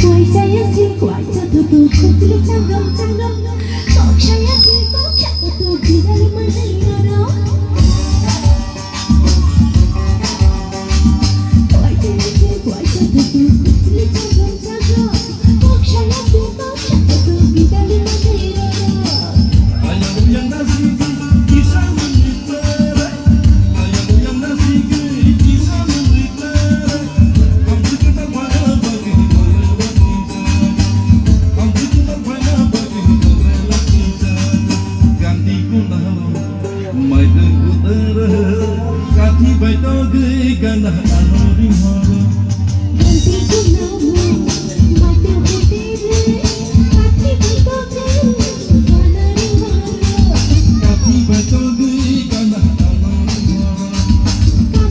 Quay saya xin quay cho tôi không chỉ trang gầm Cọc saya xin có chắc của tôi chỉ đã lên mới thấy đó Quay saya xin quay cho tôi không chỉ trang gầm Cọc saya xin có chắc của tôi chỉ đã lên mới thấy đó Ganti ku nào